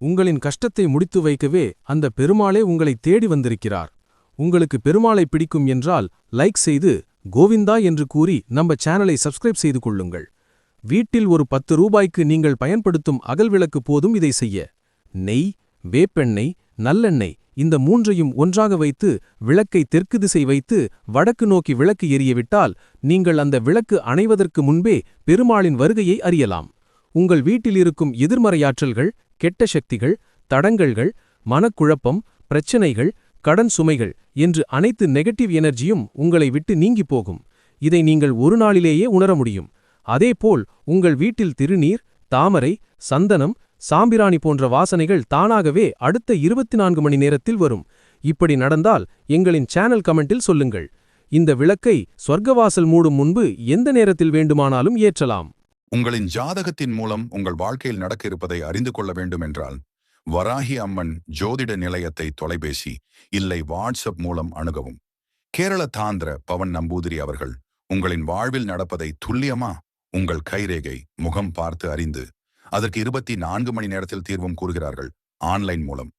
உங்களின் கஷ்டத்தை முடித்து வைக்கவே அந்த பெருமாளே உங்களை தேடி வந்திருக்கிறார். உங்களுக்கு பெருமாளை பிடிக்கும் என்றால் லைக் செய்து கோவிந்தா என்று கூறி நம்ம சேனலை சப்ஸ்கிரைப் செய்து கொள்ளுங்கள். வீட்டில் ஒரு 10 ரூபாய்க்கு நீங்கள் பயன்படுத்தும் அகல்விளக்கு போதும் இதை செய்ய. நெய், வேப்பெண்ணெய், நல்லெண்ணெய் இந்த மூன்றையும் ஒன்றாக வைத்து விளக்கை தெற்கு திசை வைத்து வடக்கு நோக்கி விளக்கு எரியவிட்டால் நீங்கள் அந்த விளக்கு அணைவதற்கு முன்பே பெருமாளின் வருகையை அறியலாம். உங்கள் வீட்டில் இருக்கும் எதிர்மறையாற்றல்கள், கெட்ட சக்திகள், தடங்கல்கள், மனக்குழப்பம், பிரச்சனைகள், கடன் சுமைகள் என்று அனைத்து நெகட்டிவ் எனர்ஜியும் உங்களை விட்டு நீங்கி போகும். இதை நீங்கள் ஒரு நாளிலேயே உணர முடியும். அதேபோல் உங்கள் வீட்டில் திருநீர், தாமரை, சந்தனம், சாம்பிராணி போன்ற வாசனைகள் தானாகவே அடுத்த 24 மணி நேரத்தில் வரும். இப்படி நடந்தால் எங்களின் சேனல் கமெண்டில் சொல்லுங்கள். இந்த விளக்கை சொர்க்கவாசல் மூடும் முன்பு எந்த நேரத்தில் வேண்டுமானாலும் ஏற்றலாம். உங்களின் ஜாதகத்தின் மூலம் உங்கள் வாழ்க்கையில் நடக்க இருப்பதை அறிந்து கொள்ள வேண்டும் என்றால் வராகி அம்மன் ஜோதிட நிலையத்தை தொலைபேசி இல்லை வாட்ஸ்அப் மூலம் அணுகவும். கேரள தாந்திர பவன் நம்பூதிரி அவர்கள் உங்களின் வாழ்வில் நடப்பதை துல்லியமா உங்கள் கைரேகை, முகம் பார்த்து அறிந்து அதற்கு 24 மணி நேரத்தில் தீர்வும் கூறுகிறார்கள். ஆன்லைன் மூலம்